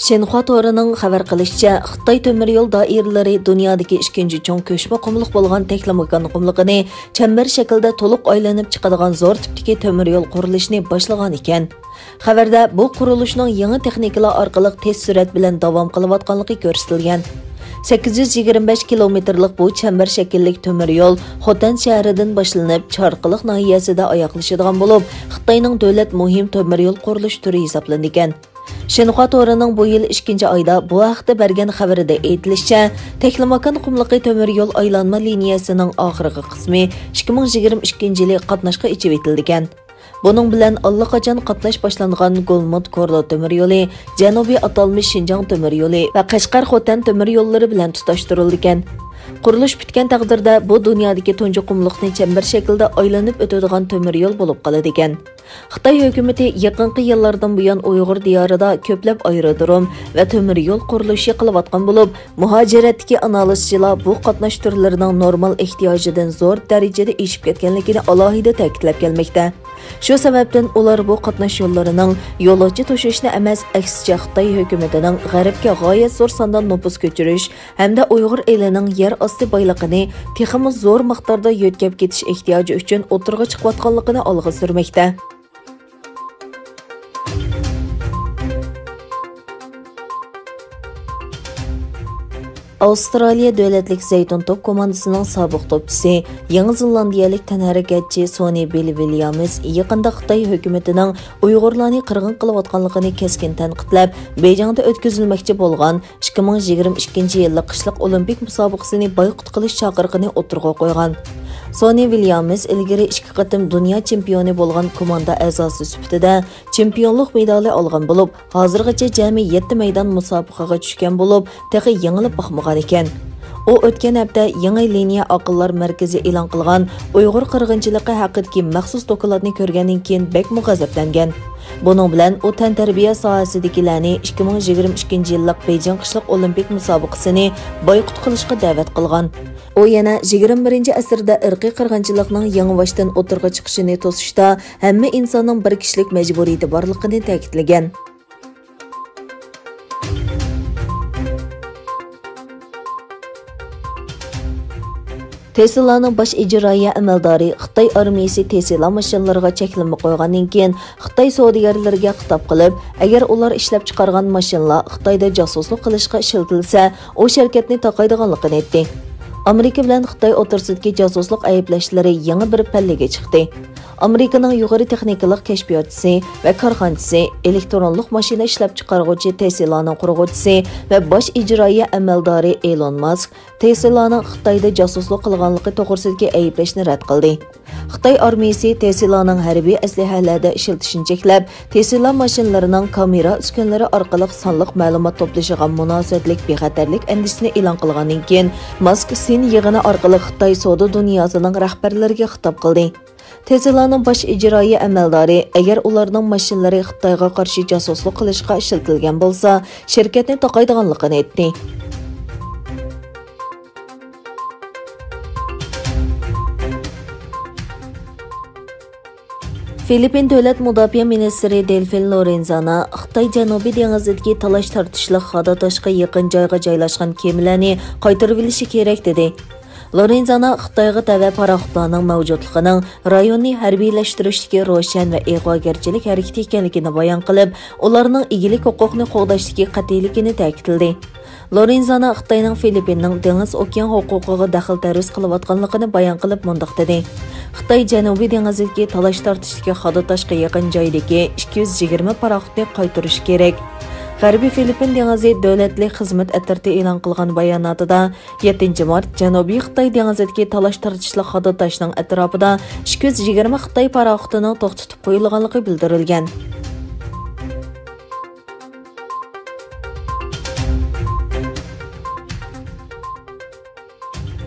Shenhua торының xabar qilishicha, Xitoy temir yo'l doiralari dunyodagi ikkinchi cho'ng ko'chma qumliq bo'lgan texnomakan qumligini chambar shaklda to'liq aylanib chiqadigan zo'r tipdagi temir yo'l qurilishini boshlagan ekan. Xabarda bu qurilishning yangi texnikalar orqali tez surat bilan davom qilayotganligi ko'rsatilgan. 825 kilometrlik bu chambar shaklli temir yo'l Xotan shahridan boshlanib Chorqiliq nahiyasida oyoqlashadigan bo'lib, Xitoyning davlat muhim temir yo'l qurilish turi hisoblangan. Shenhua торының bu yil 2 oyda bu haqda bergan xabarida aytilishicha, Texnomakan qumliqi temir yo'l aylanma liniyasining oxirgi qismi 2022 yili qatnashga ichib etilgan. Buning bilan allaqachon qatnash boshlangan Golmut Korlo temir yo'li, Janubiy atalmish Shinjang temir yo'li va Qashqar Xotan temir yo'llari bilan tutashtirilgan. Qurilish bitgan taqdirda bu dunyodagi tunji qumliqni chambar shaklda aylanib o'tadigan temir yo'l bo'lib qoladi ekan. Xitoy hukumatı yaqinqi yillardan buyon Uyg'ur diyorida ko'plab aerodrom va temir yo'l qurilishi qilayotgan bo'lib, muhojiratdagi analizchilar bu qatnash turlarining normal ehtiyojidan zo'r darajada eshib ketganligini alohida ta'kidlab kelmoqda. Shu sababdan ular bu qatnash yo'llarining yo'lovchi to'shishni emas, aksicha Xitoy hukumatining g'arbga g'oyat zo'r sonda nopus ko'chirish hamda Uyg'ur elining yer osti boyligini texnik zo'r miqdorda yo'tkab ketish ehtiyoji uchun o'tirg'i chiqayotganligini olg'a surmoqda. Avstraliya davlatlik Zaytun top komandasining sobiq topchisi, Yangi Zelandiyalik tanharakatchi Sony Bill Williams yaqinda Xitoy hukumatining Uyg'urlarni qirg'in qilayotganligini keskin tanqidlab, Beyjingda o'tkazilmoqchi bo'lgan 2022 yillik qishliq olimpik musobaqasini boykot qilish chaqiriqini o'tirg'a qo'ygan. Sony Williams ilgari 2 qatim dunyo chempioni bo'lgan komanda a'zosi sifatida chempionlik medali olgan bo'lib, hozirgacha jami 7 maydon musobaqaga tushgan bo'lib, texi yengilib boqmagan ekan. U o'tgan hafta yangi liniya aqllar markazi e'lon qilgan Uyg'ur qirg'inchiligi haqidagi maxsus dokladni ko'rgandan keyin bek g'azablangan. Buning bilan u tantarbiya sohasidagilarni 2022 yillik Beyjing qishliq olimpik musobaqasini boykot qilishga da'vat qilgan. U yana 21-asrda irqiy qirg'inchilikning yangiboshdan o'tirg'a chiqishini to'sishda hamma insonning bir kishilik majburiyati borligini ta'kidlagan. Tesla'ning bosh ijroiya amaldori Xitoy armiyasi Tesla mashinalariga cheklanma qo'ygandan keyin Xitoy savdogarlariga xitob qilib, agar ular ishlab chiqargan mashinalar Xitoyda josuslik qilishga ishlatilsa, o shirkatni taqaydiganligini aytdi. Amerika bilan Xitoy o'rtasidagi josuslik ayblashlari yangi bir pallaga chiqdi. Amerikaning yuqori texnikalik kashfiyotchisi va korxonachisi, elektronlik mashina ishlab chiqaruvchi Tesla'ning qurg'uvchisi va bosh ijroiya amaldori Elon Musk Tesla'ning Xitoyda josuslik qilganligi to'g'risidagi ayblashni rad qildi. Xitoy armiyasi Tesla'ning harbiy aslahalarda ishlatishini cheklab, Tesla mashinalarining kamera uskunalari orqali sonliq ma'lumot to'plashiga munosabatlik bexatarlik andisini e'lon qilgandan keyin Musk Sin yig'ini orqali Xitoy savdo dunyosining rahbarlariga xitob qildi. Tesla'ning bosh ijroiya amaldori agar ularning mashinalari Xitoyga qarshi josuslik qilishga ishlatilgan bo'lsa, shirkatni taqaydiganligini aytdi. Filippin davlat mudofaa ministri Delfin Lorenzana Xitoy Janubiy dengizidagi talash tortishliq Xadatoshga yaqin joyga joylashgan kemalarni qaytarib olishi kerak dedi. Lorenzana Xitoyga tava paraxotlarning mavjudligining rayonni harbiylashtirish ro'shan va ig'vogarchilik harakati ekanligini bayon qilib, ularning egilik huquqini qo'g'dashdagi qat'iyligini ta'kidladi. Lorenzana Xitoyning Filippinning dengiz okean huquqiga daxl-taruz qilayotganligini bayon qilib mundaq dedi. Xitoy Janubiy dengizidagi talash tortishga Xadatoshga yaqin joydagi 220 paraxotni qaytarish kerak. G'arbiy Filippin dengizi davlatlik xizmat atirti e'lon qilgan bayonotida 7 mart Janubiy Xitoy dengizidagi talash tortishli Xadatoshning atrofida 220 Xitoy paraxotining to'xtatib qo'yilganligi bildirilgan.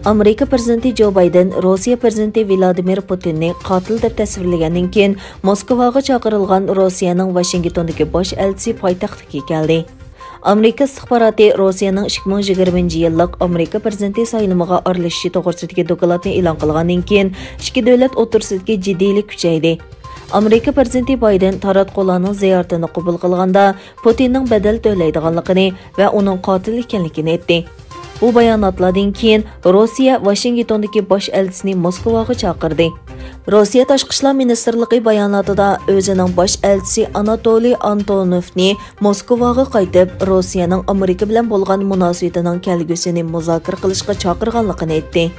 Amerika prezidenti Joe Biden Rossiya prezidenti Vladimir Putinni qotil deb tasvirlagandan keyin Moskvaga chaqirilgan Rossiyaning Washingtondagi bosh elchisi poytaxtga keldi. Amerika istixboroti Rossiyaning 2020-yillik Amerika prezidenti saylamiga aralashishi to'g'risidagi dokladni e'lon qilgandan keyin ikki davlat o'rtasidagi jiddiylik kuchaydi. Amerika prezidenti Bayden taratqularning ziyoratini qabul qilganda Putinning bedel to'laydiganligini va uning qotil ekanligini aytdi. Bu bayonotlardan keyin Rossiya Washingtondagi bosh elchisini Moskvaga chaqirdi. Rossiya Tashqi ishlar ministrligi bayonotida o'zining bosh elchisi Anatoliy Antonovni Moskvaga qaytib, Rossiyaning Amerika bilan bo'lgan munosabatining kelgusini muzokara qilishga chaqirganligini aytdi.